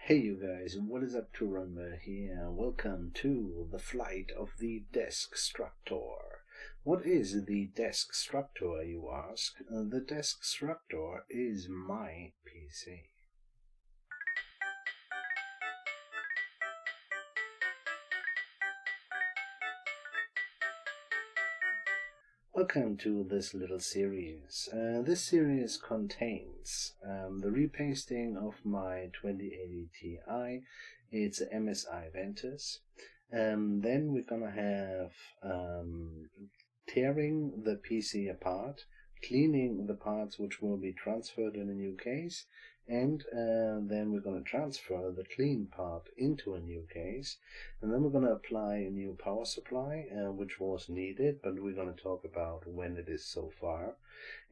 Hey you guys, what is up, Turumba here? Welcome to the flight of the Desktructor. What is the Desktructor, you ask? The Desktructor is my PC. Welcome to this little series. This series contains the repasting of my 2080 Ti. It's a MSI Ventus. Then we're gonna have tearing the PC apart, cleaning the parts which will be transferred in a new case, and then we're going to transfer the clean part into a new case, and then we're going to apply a new power supply, which was needed, but we're going to talk about when it is so far,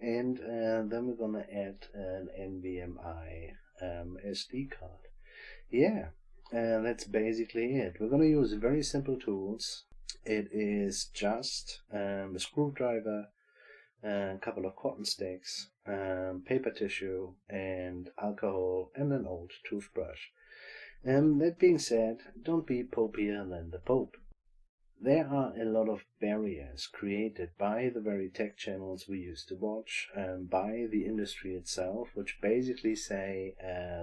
and then we're going to add an NVMe SD card. Yeah, that's basically it. We're going to use very simple tools. It is just a screwdriver, a couple of cotton sticks, paper tissue, and alcohol, and an old toothbrush. That being said, don't be popier than the Pope. There are a lot of barriers created by the very tech channels we used to watch, by the industry itself, which basically say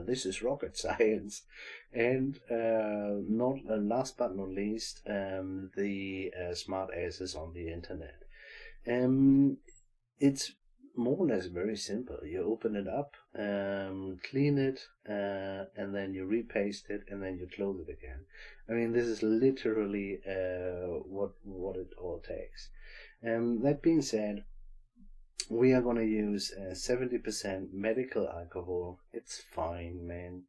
this is rocket science, and not last but not least, the smart asses on the internet. It's more or less very simple. You open it up, clean it, and then you repaste it, and then you close it again. I mean, this is literally what it all takes. That being said, we are going to use 70% medical alcohol. It's fine, man.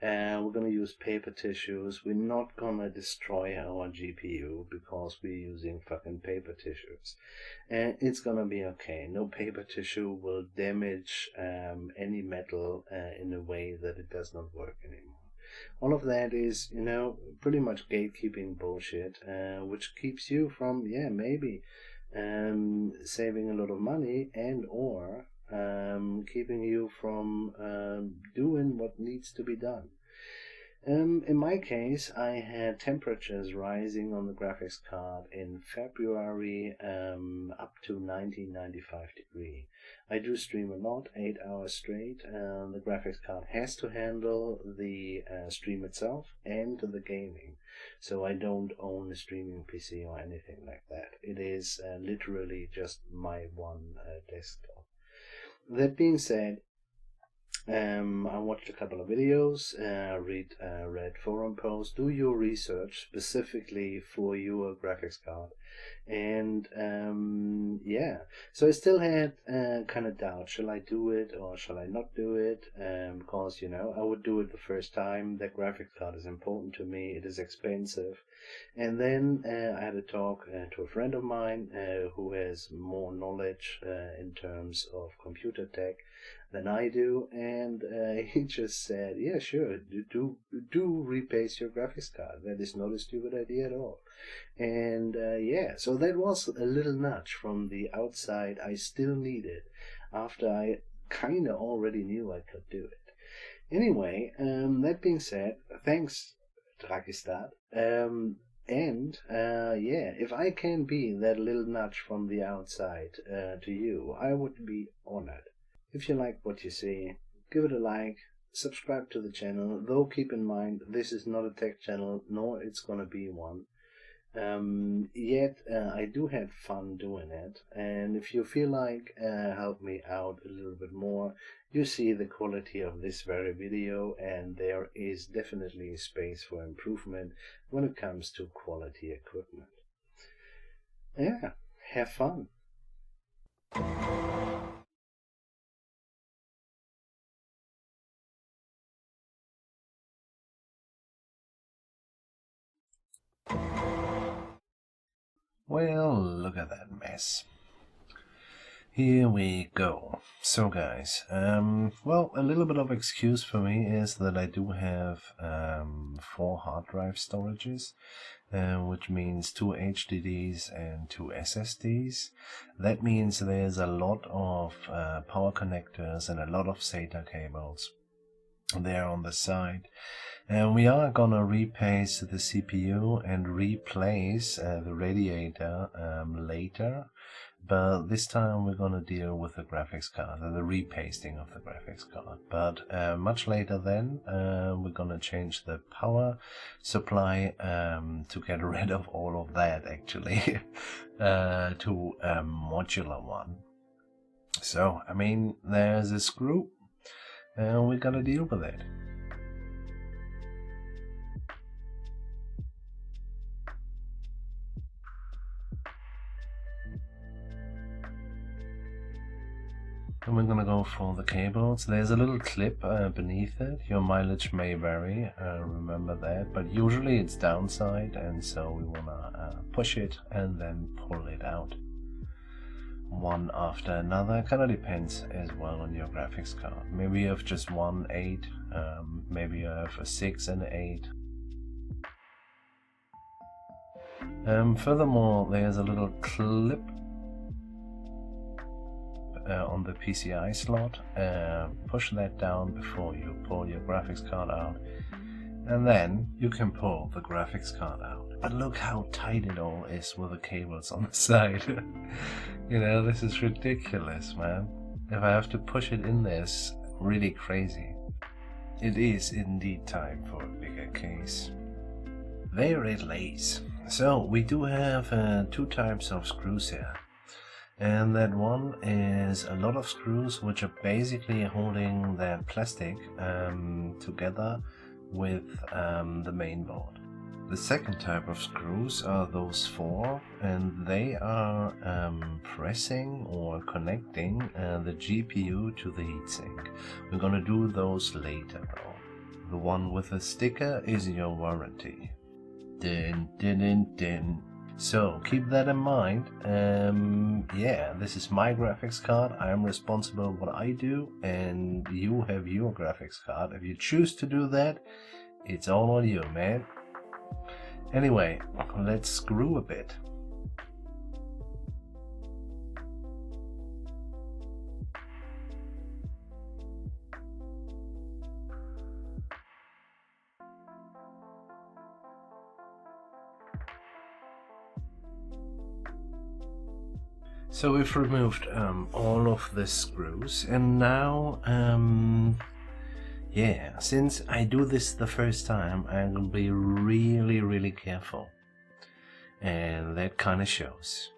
We're going to use paper tissues. We're not going to destroy our GPU because we're using fucking paper tissues. And it's going to be okay. No paper tissue will damage any metal in a way that it does not work anymore. All of that is, pretty much gatekeeping bullshit, which keeps you from, maybe saving a lot of money and or keeping you from doing what needs to be done. In my case, I had temperatures rising on the graphics card in February up to 1995 degrees. I do stream a lot, 8 hours straight. The graphics card has to handle the stream itself and the gaming. So I don't own a streaming PC or anything like that. It is literally just my one desktop. That being said, I watched a couple of videos, read forum posts, do your research specifically for your graphics card, and so I still had kind of doubt, shall I do it or shall I not do it, because I would do it the first time. The graphics card is important to me, it is expensive. And then I had a talk to a friend of mine who has more knowledge in terms of computer tech than I do, and he just said, yeah, sure, do repaste your graphics card. That is not a stupid idea at all. And so that was a little nudge from the outside I still needed after I kind of already knew I could do it. Anyway, that being said, thanks, Drakistad. If I can be that little nudge from the outside to you, I would be honored. If you like what you see, give it a like, subscribe to the channel, though keep in mind this is not a tech channel, nor it's gonna be one. Yet I do have fun doing it, and if you feel like help me out a little bit more, you see the quality of this very video, and there is definitely space for improvement when it comes to quality equipment. Yeah, have fun. Well, look at that mess. Here we go. So guys, well, a little bit of excuse for me is that I do have 4 hard drive storages, which means 2 HDDs and 2 SSDs. That means there's a lot of power connectors and a lot of SATA cables. there on the side. And we are gonna repaste the CPU and replace the radiator later, but this time we're gonna deal with the graphics card, the repasting of the graphics card. But much later then, we're gonna change the power supply to get rid of all of that actually to a modular one. So, I mean, there's a screw and we're gonna deal with it. And we're gonna go for the cables. There's a little clip beneath it. Your mileage may vary, remember that, but usually it's downside, and so we wanna push it and then pull it out one after another. Kind of depends as well on your graphics card. Maybe you have just 1 8, maybe you have a 6 and an 8. Furthermore, there's a little clip on the PCI slot. Push that down before you pull your graphics card out, and then you can pull the graphics card out. But look how tight it all is with the cables on the side. You know, this is ridiculous, man. If I have to push it in there, it's really crazy. It is indeed time for a bigger case. There it lays. So we do have 2 types of screws here. And that one is a lot of screws which are basically holding that plastic together with the main board. The second type of screws are those 4, and they are pressing or connecting the GPU to the heatsink. We're gonna do those later though. The one with the sticker is your warranty. Din din din din. So keep that in mind. Yeah, this is my graphics card. I'm responsible for what I do, and you have your graphics card. If you choose to do that, it's all on you, man. Anyway, let's screw a bit. So we've removed all of the screws, and now, yeah, since I do this the first time, I'm gonna be really careful, and that kind of shows.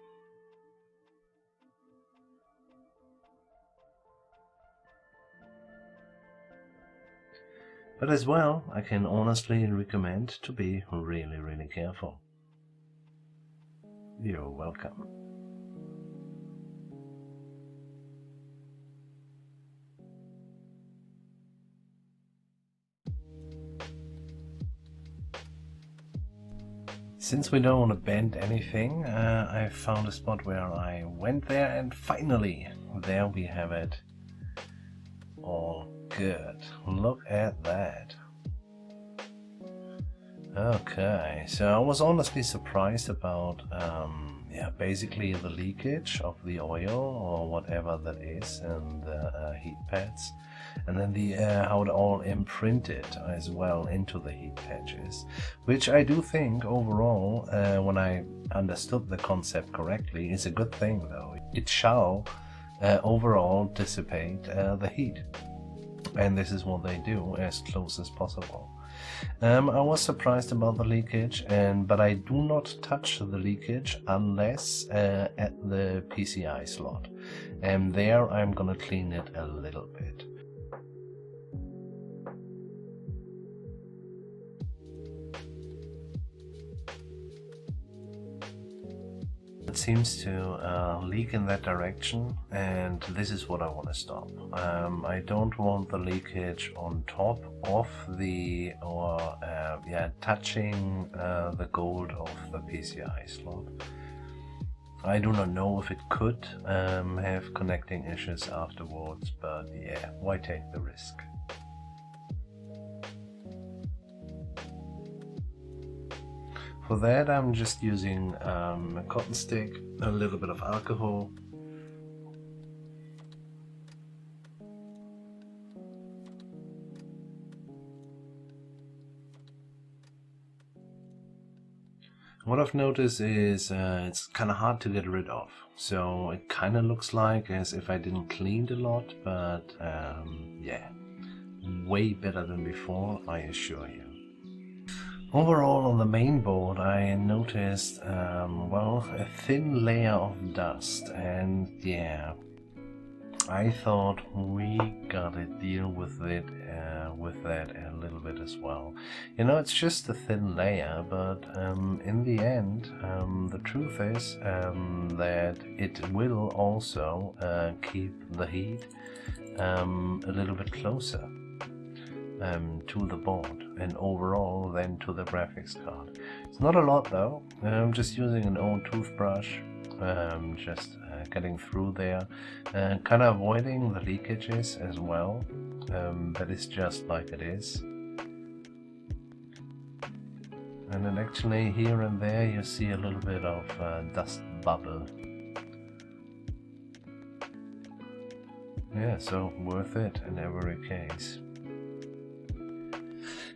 But as well, I can honestly recommend to be really careful. You're welcome. Since we don't want to bend anything, I found a spot where I went there, and finally, there we have it. All good. Look at that. Okay, so I was honestly surprised about yeah, basically the leakage of the oil or whatever that is, and the heat pads, and then the how it all imprinted as well into the heat patches, which I do think overall, when I understood the concept correctly, is a good thing though. It shall overall dissipate the heat, and this is what they do as close as possible. I was surprised about the leakage, but I do not touch the leakage unless at the PCI slot, and there I'm gonna clean it a little bit. It seems to leak in that direction, and this is what I want to stop. I don't want the leakage on top of the, or yeah, touching the gold of the PCI slot. I do not know if it could have connecting issues afterwards, but yeah, why take the risk? For that, I'm just using a cotton stick, a little bit of alcohol, What I've noticed is it's kind of hard to get rid of. So it kind of looks like as if I didn't clean it a lot, but yeah, way better than before, I assure you. Overall on the main board I noticed, well, a thin layer of dust, and yeah, I thought we gotta deal with it, with that a little bit as well. You know, it's just a thin layer, but in the end, the truth is that it will also keep the heat a little bit closer to the board and overall then to the graphics card. It's not a lot though. I'm just using an old toothbrush, just getting through there, kind of avoiding the leakages as well. That is just like it is. And then actually here and there you see a little bit of dust bubble. Yeah, so worth it in every case.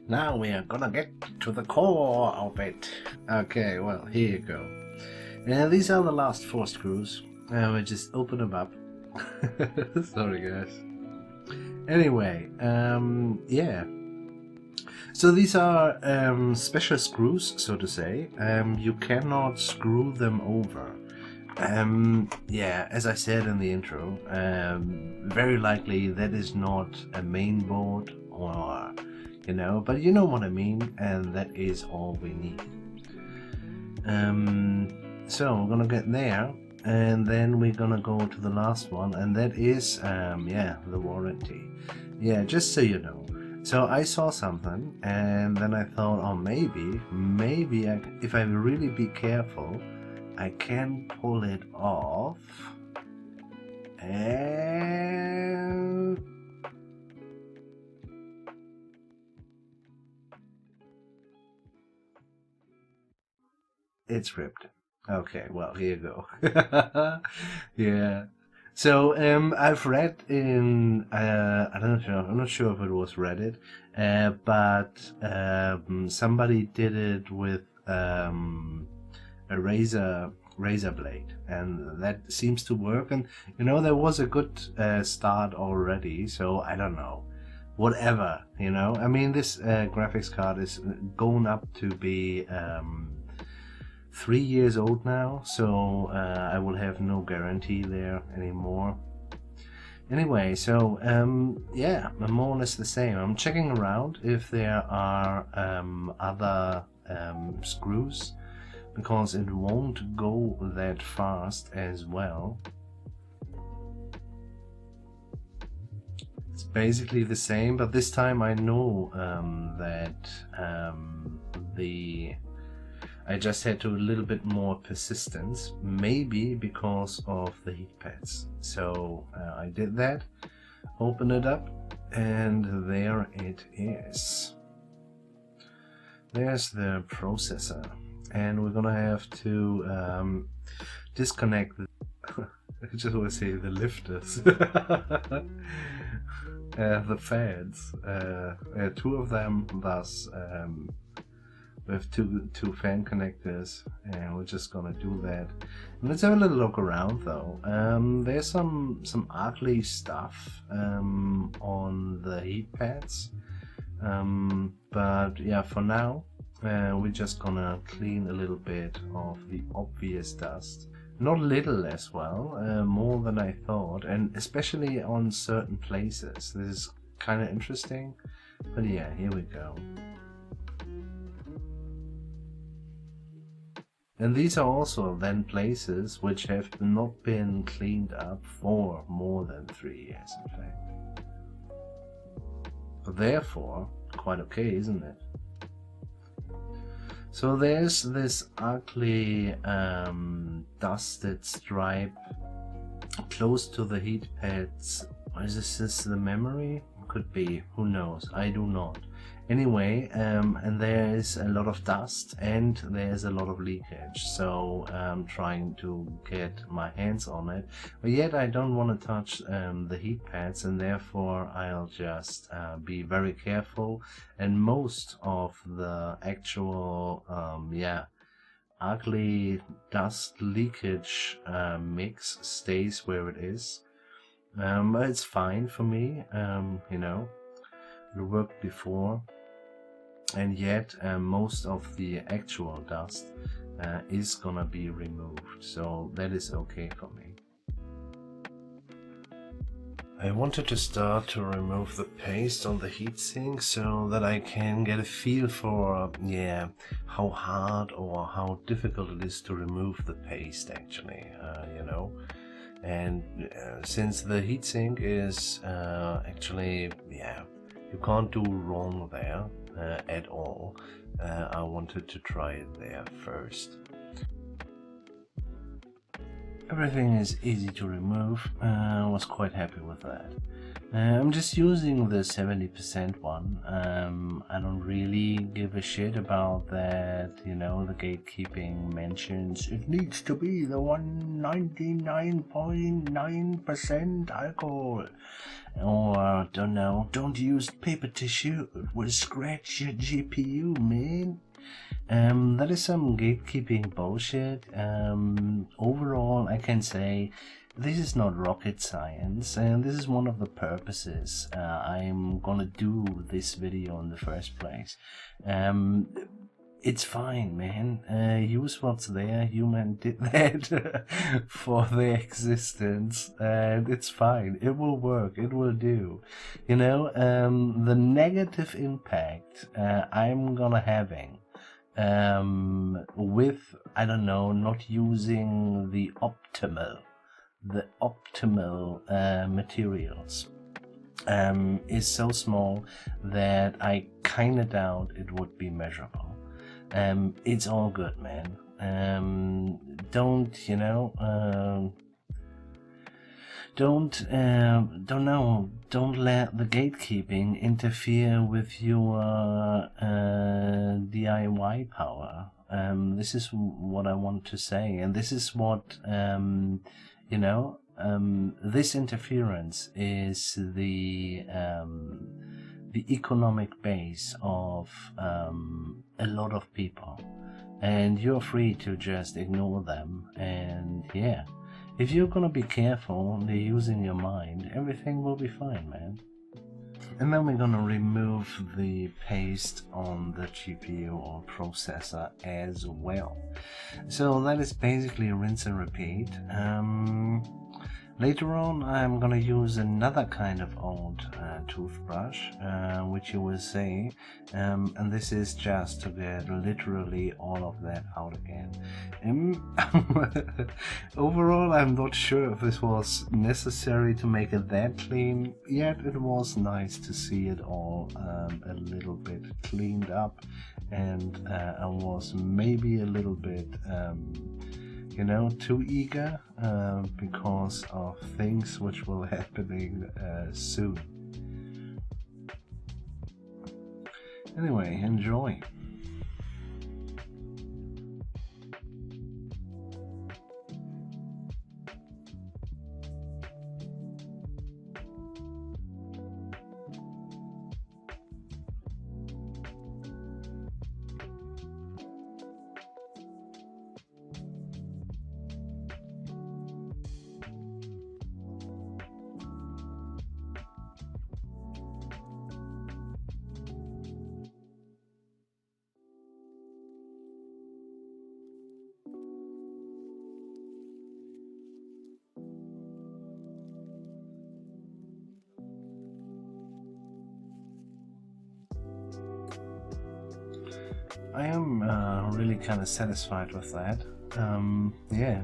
Now we are gonna get to the core of it. Okay, well, here you go. These are the last 4 screws. I just open them up. Sorry guys. Anyway, yeah. So these are special screws, so to say. You cannot screw them over. Yeah, as I said in the intro, very likely that is not a main board, or you know, but you know what I mean, and that is all we need. So we're gonna get there, and then we're gonna go to the last one, and that is yeah, the warranty. Yeah, just so you know. So I saw something, and then I thought, oh, maybe if I really be careful, I can pull it off, and it's ripped. Okay, well, here you go. Yeah. So I've read in I'm not sure if it was Reddit, but somebody did it with a razor blade, and that seems to work. And you know, there was a good start already. So I don't know, whatever, you know. I mean, this graphics card is going up to be 3 years old now, so I will have no guarantee there anymore. Anyway, so yeah, more or less the same. I'm checking around if there are other screws, because it won't go that fast as well. It's basically the same, but this time I know that I just had to a little bit more persistence, maybe because of the heat pads. So I did that, open it up, and there it is. There's the processor, and we're gonna have to disconnect the I just want to say the lifters. The fans, 2 of them, thus with two fan connectors, and we're just gonna do that. And let's have a little look around though. There's some ugly stuff on the heat pads, but yeah, for now we're just gonna clean a little bit of the obvious dust. Not little as well, more than I thought, and especially on certain places. This is kind of interesting, but yeah, here we go. And these are also then places which have not been cleaned up for more than 3 years, in fact. But therefore, quite okay, isn't it? So there's this ugly dusted stripe close to the heat pads. Is this the memory? Could be, who knows, I do not. Anyway, and there is a lot of dust and there's a lot of leakage, so I'm trying to get my hands on it, but yet I don't want to touch the heat pads, and therefore I'll just be very careful. And most of the actual ugly dust leakage mix stays where it is. It's fine for me, you know, it worked before, and yet most of the actual dust is gonna be removed, so that is okay for me. I wanted to start to remove the paste on the heatsink so that I can get a feel for, yeah, how hard or how difficult it is to remove the paste actually, you know. And since the heatsink is actually, yeah, you can't do wrong there at all, I wanted to try it there first. Everything is easy to remove. I was quite happy with that. I'm just using the 70% one. I don't really give a shit about that, you know, the gatekeeping mentions it needs to be the 199.9% alcohol. Or, don't know, don't use paper tissue, it will scratch your GPU, man. That is some gatekeeping bullshit. Overall, I can say this is not rocket science, and this is one of the purposes I'm gonna do this video in the first place. It's fine, man. Use what's there. Human did that for their existence, and it's fine. It will work. It will do. You know, the negative impact I'm gonna having with, I don't know, not using the optimal materials is so small that I kinda doubt it would be measurable. It's all good, man. Don't, you know, don't let the gatekeeping interfere with your DIY power. This is what I want to say, and this is what, you know, this interference is the economic base of a lot of people, and you're free to just ignore them. And yeah, if you're gonna be careful and you're using your mind, everything will be fine, man. And then we're gonna remove the paste on the GPU or processor as well. So that is basically rinse and repeat. Later on, I'm gonna use another kind of old toothbrush, which you will see, and this is just to get literally all of that out again. Overall, I'm not sure if this was necessary to make it that clean, yet it was nice to see it all a little bit cleaned up, and I was maybe a little bit you know, too eager because of things which will happening soon. Anyway, enjoy. I am really kind of satisfied with that. Yeah,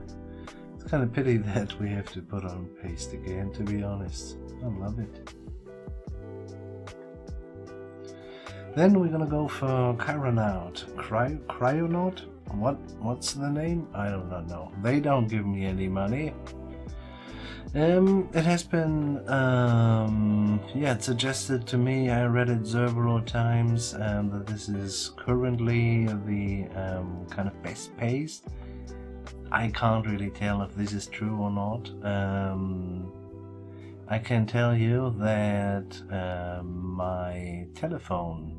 it's kind of pity that we have to put on paste again, to be honest. I love it. Then we're gonna go for Cryonaut. Cryonaut? What's the name? I do not know. They don't give me any money. It has been suggested to me. I read it several times that this is currently the kind of best paste. I can't really tell if this is true or not. I can tell you that my telephone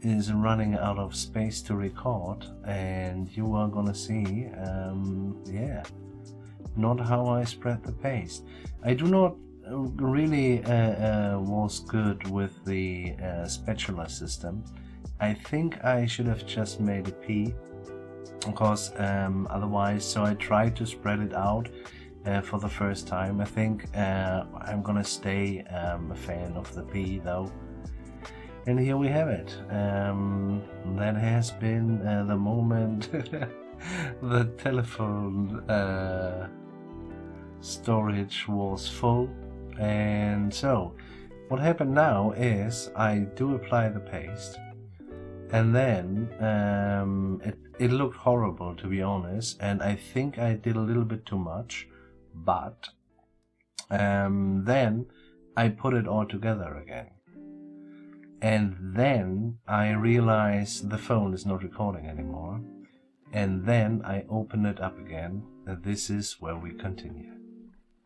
is running out of space to record, and you are gonna see, yeah, not how I spread the paste. I do not really was good with the spatula system. I think I should have just made a P, because otherwise, so I tried to spread it out for the first time. I think I'm gonna stay a fan of the P though. And here we have it. That has been the moment the telephone storage was full. And so what happened now is I do apply the paste, and then it looked horrible, to be honest, and I think I did a little bit too much, but then I put it all together again. And then I realized the phone is not recording anymore. And then I open it up again. And this is where we continue.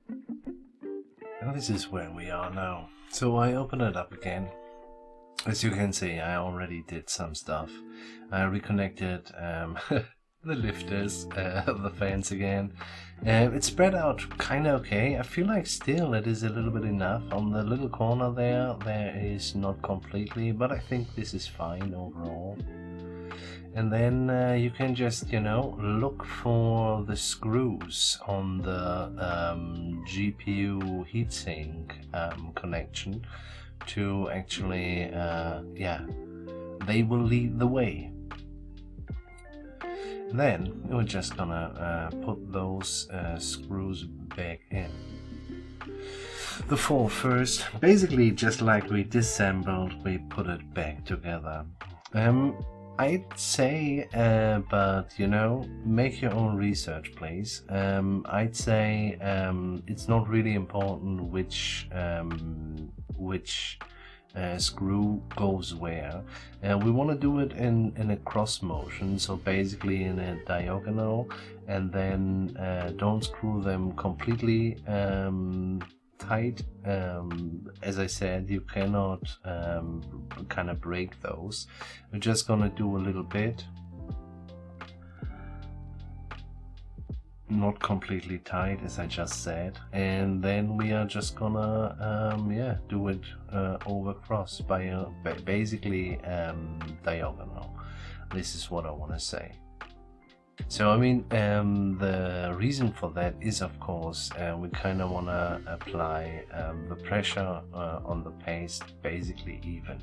And this is where we are now. So I open it up again. As you can see, I already did some stuff. I reconnected the lifters, the fans again. It spread out kind of okay. I feel like still it is a little bit enough. On the little corner there is not completely, but I think this is fine overall. And then you can just, you know, look for the screws on the GPU heatsink connection to actually, yeah, they will lead the way. Then we're just gonna put those screws back in. The four first, basically just like we disassembled, we put it back together. I'd say, but you know, make your own research, please. I'd say it's not really important which screw goes where. We want to do it in a cross motion, so basically in a diagonal, and then don't screw them completely tight. As I said, you cannot kind of break those. We're just gonna do a little bit, not completely tight, as I just said, and then we are just gonna yeah, do it over cross by basically diagonal. This is what I want to say. So I mean, the reason for that is, of course, we kind of want to apply the pressure on the paste basically even.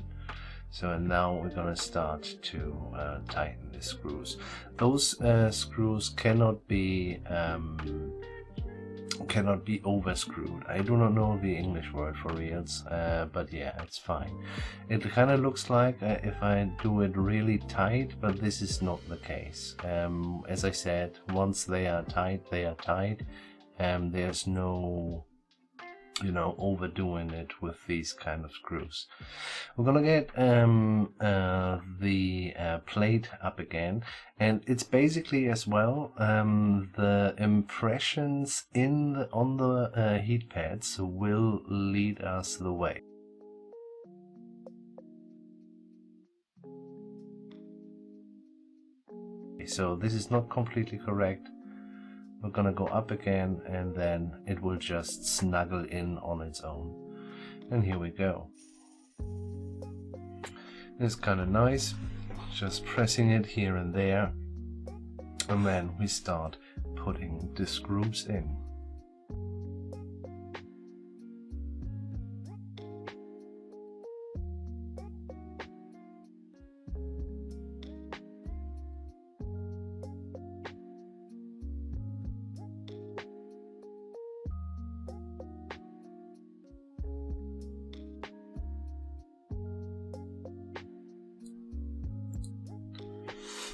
So and now we're gonna start to tighten the screws. Those screws cannot be over screwed. I do not know the English word for reals, but yeah, it's fine. It kind of looks like if I do it really tight, but this is not the case. As I said, once they are tight, they are tight. There's no, you know, overdoing it with these kind of screws. We're gonna get the plate up again, and it's basically as well the impressions on the heat pads will lead us the way. So this is not completely correct. We're gonna go up again, and then it will just snuggle in on its own. And here we go. It's kind of nice, just pressing it here and there, and then we start putting the screws in.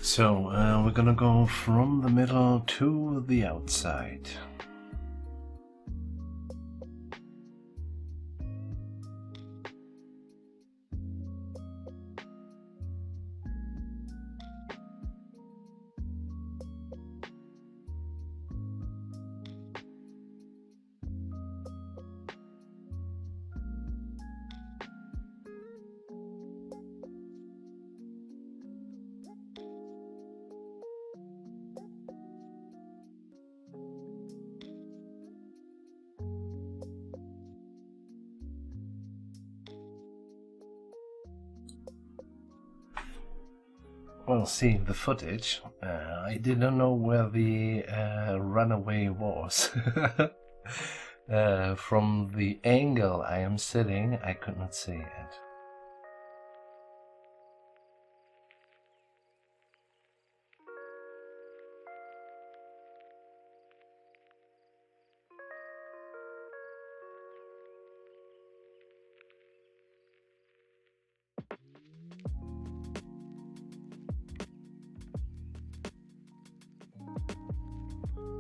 So we're gonna go from the middle to the outside. Well, seeing the footage, I didn't know where the runaway was. From the angle I am sitting, I could not see it.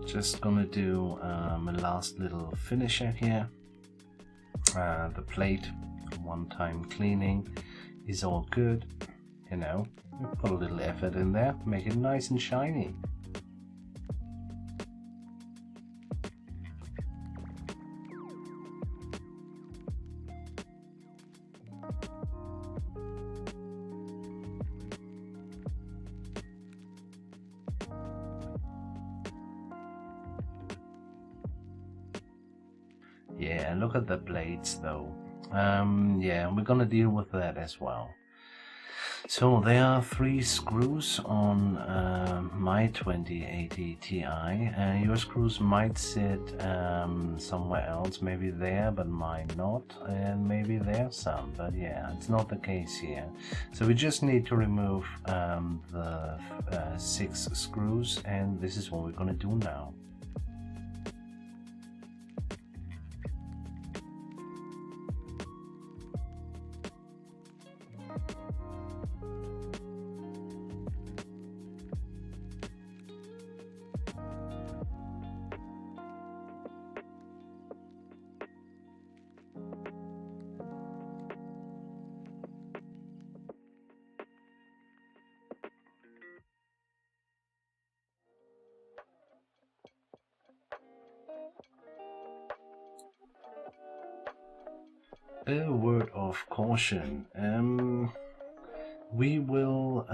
Just gonna do a last little finisher here. The plate, one-time cleaning is all good. You know, we put a little effort in there, make it nice and shiny. Yeah, look at the blades though. Yeah, we're gonna deal with that as well. So there are 3 screws on my 2080 Ti. Your screws might sit somewhere else, maybe there, but mine not, and maybe there some, but yeah, it's not the case here. So we just need to remove the 6 screws, and this is what we're gonna do now. A word of caution. We will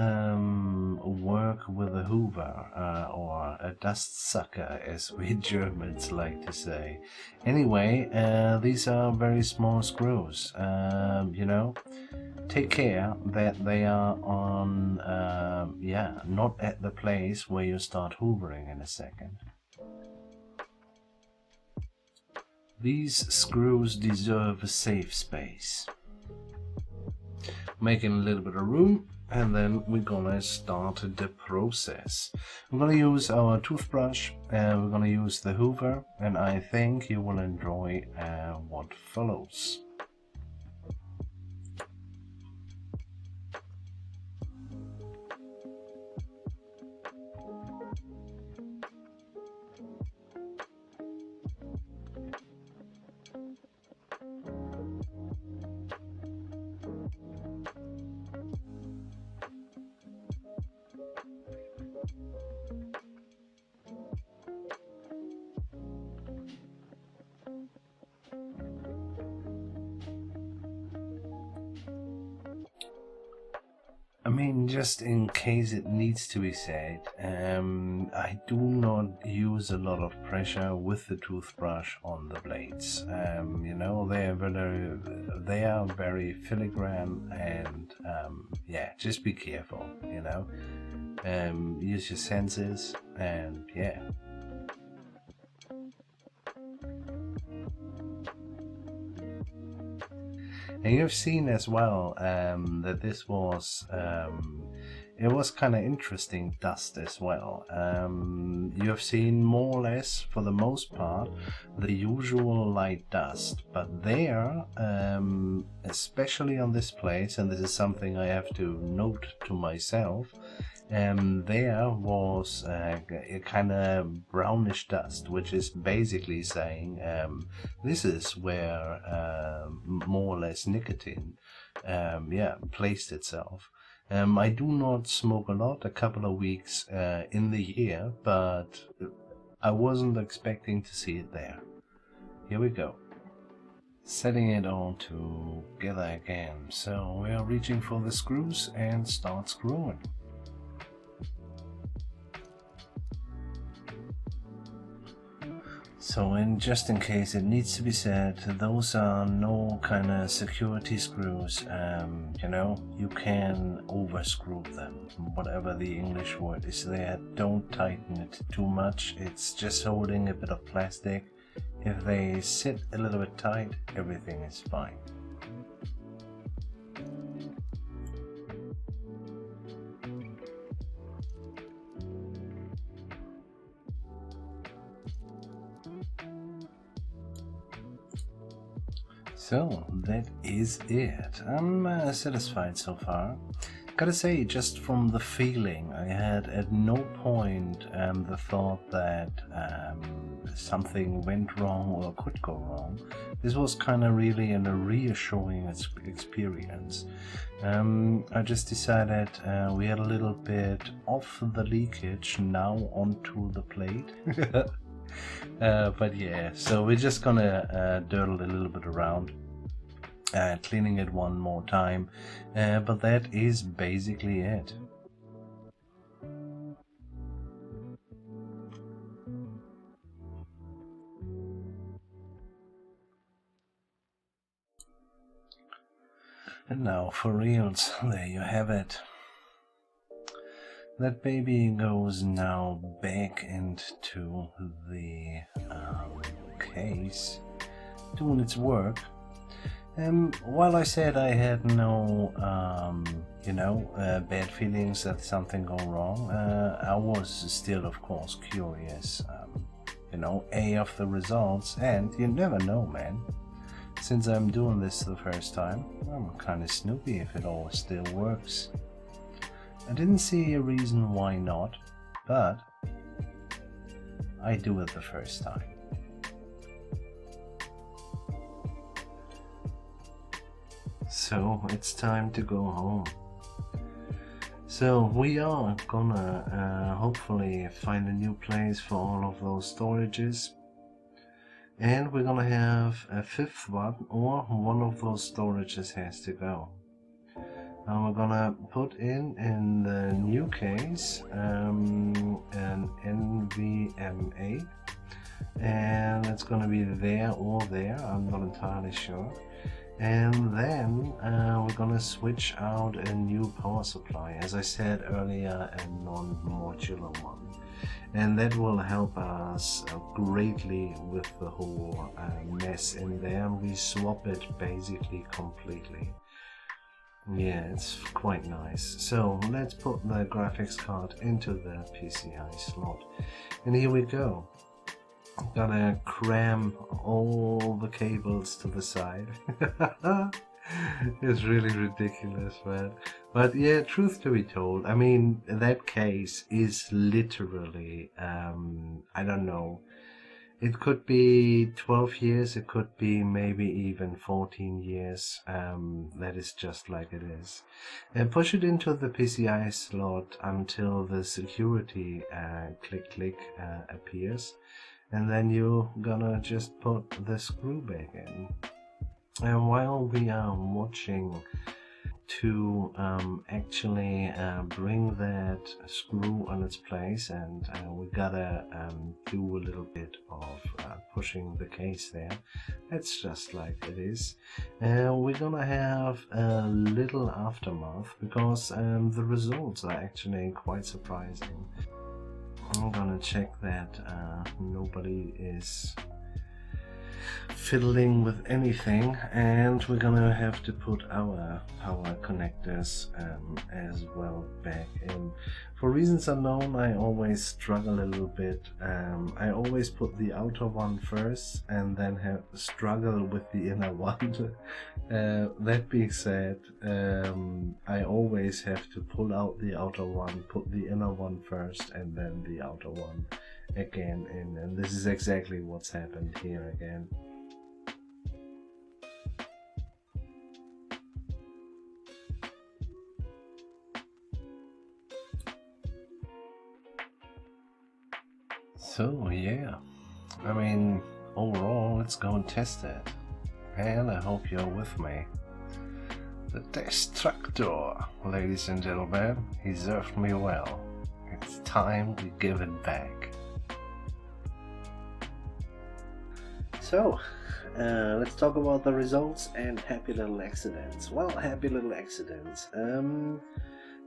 work with a hoover or a dust sucker, as we Germans like to say. Anyway, these are very small screws. You know, take care that they are on, yeah, not at the place where you start hoovering in a second. These screws deserve a safe space. Making a little bit of room, and then we're gonna start the process. We're gonna use our toothbrush, and we're gonna use the hoover, and I think you will enjoy what follows. I mean, just in case it needs to be said, I do not use a lot of pressure with the toothbrush on the blades. You know, they are very filigrane, and yeah, just be careful. You know, use your senses, and yeah. And you've seen as well that this was it was kind of interesting dust as well. You've seen more or less, for the most part, the usual light dust, but there, especially on this place, and this is something I have to note to myself, there was a kind of brownish dust, which is basically saying this is where more or less nicotine yeah, placed itself. I do not smoke a lot, a couple of weeks in the year, but I wasn't expecting to see it there. Here we go. Setting it all together again. So we are reaching for the screws and start screwing. So, just in case it needs to be said, those are no kind of security screws. You know, you can overscrew them, whatever the English word is there. Don't tighten it too much. It's just holding a bit of plastic. If they sit a little bit tight, everything is fine. So that is it. I'm satisfied so far. Gotta say, just from the feeling, I had at no point the thought that something went wrong or could go wrong. This was kind of really a reassuring experience. I just decided we had a little bit of the leakage now onto the plate. But yeah, so we're just gonna dirtle a little bit around, cleaning it one more time, but that is basically it. And now for reals, there you have it. That baby goes now back into the case, doing its work. While I said I had no, bad feelings that something go wrong, I was still, of course, curious, of the results, and you never know, man. Since I'm doing this the first time, I'm kind of snoopy if it all still works. I didn't see a reason why not, but I do it the first time. So it's time to go home. So we are gonna hopefully find a new place for all of those storages. And we're gonna have a fifth one, or one of those storages has to go. And we're gonna put in the new case an NVMe, and it's gonna be there or there, I'm not entirely sure. And then we're gonna switch out a new power supply, as I said earlier, a non-modular one, and that will help us greatly with the whole mess in there. We swap it basically completely. Yeah, it's quite nice. So let's put the graphics card into the PCI slot, and here we go. I'm gonna cram all the cables to the side. It's really ridiculous, man. But yeah, truth to be told, I mean, that case is literally, I don't know, it could be 12 years, it could be maybe even 14 years. That is just like it is. And push it into the PCI slot until the security click appears. And then you're gonna just put the screw back in. And while we are watching to actually bring that screw on its place, and we gotta do a little bit of pushing the case there. That's just like it is. We're gonna have a little aftermath, because the results are actually quite surprising. I'm gonna check that nobody is fiddling with anything, and we're gonna have to put our power connectors as well back in. For reasons unknown, I always struggle a little bit. I always put the outer one first and then struggle with the inner one. That being said, I always have to pull out the outer one, put the inner one first, and then the outer one again in, and this is exactly what's happened here again. So yeah, I mean, overall, let's go and test it, and I hope you're with me. The Desktructor, ladies and gentlemen, he served me well. It's time we give it back. So, let's talk about the results and happy little accidents. Well, happy little accidents.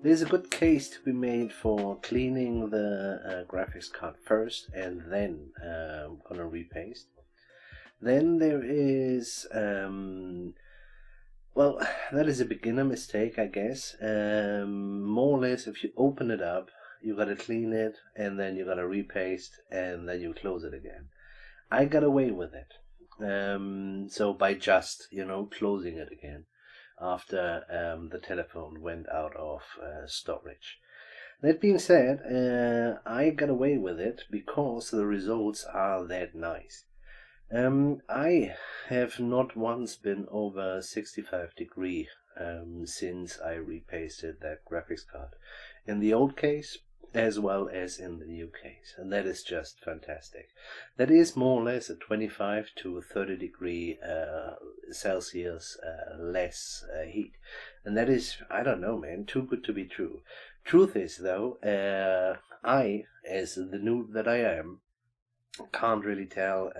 There's a good case to be made for cleaning the graphics card first and then gonna repaste. Then there is, well, that is a beginner mistake, I guess. More or less, if you open it up, you gotta clean it and then you gotta repaste and then you close it again. I got away with it. So by just, closing it again after the telephone went out of storage. That being said, I got away with it because the results are that nice. I have not once been over 65 degree since I repasted that graphics card. In the old case, as well as in the new case, and that is just fantastic. That is more or less a 25 to 30 degree Celsius less heat, and that is, I don't know, man, too good to be true. Truth is, though, I, as the noob that I am, can't really tell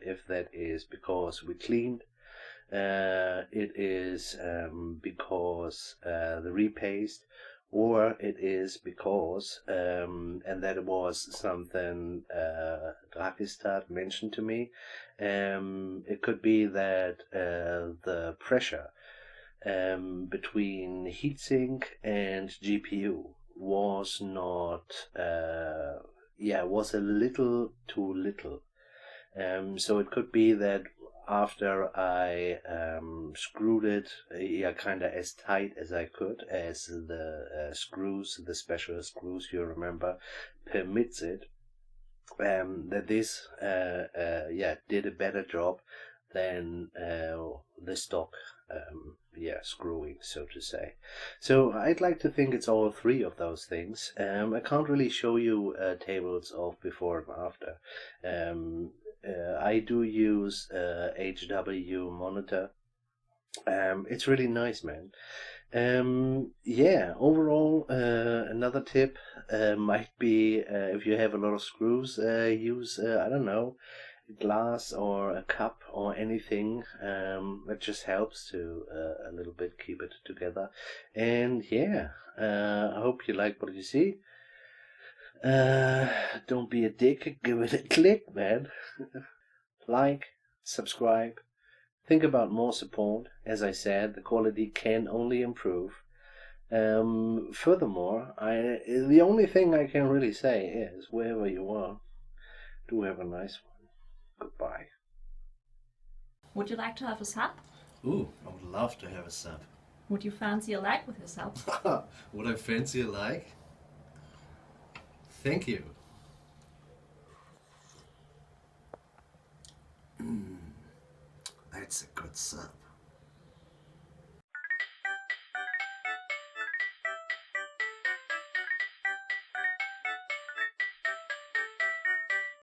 if that is because we cleaned, it is because the repaste, or it is because, and that was something Repaste mentioned to me, it could be that the pressure between heatsink and GPU was not, was a little too little. So it could be that after I screwed it kind of as tight as I could, as the screws, the special screws, you remember, permits it, that this did a better job than the stock screwing, so to say. So I'd like to think it's all three of those things. I can't really show you tables of before and after. I do use HW monitor. It's really nice, man. Overall, another tip might be if you have a lot of screws, use, I don't know, glass or a cup or anything. That just helps to a little bit keep it together. And I hope you like what you see. Don't be a dick, give it a click, man. Like, subscribe, think about more support. As I said, the quality can only improve. Furthermore, the only thing I can really say is, wherever you are, do have a nice one. Goodbye. Would you like to have a sub? Ooh, I would love to have a sub. Would you fancy a like with your sub? Would I fancy a like? Thank you. That's a good sub.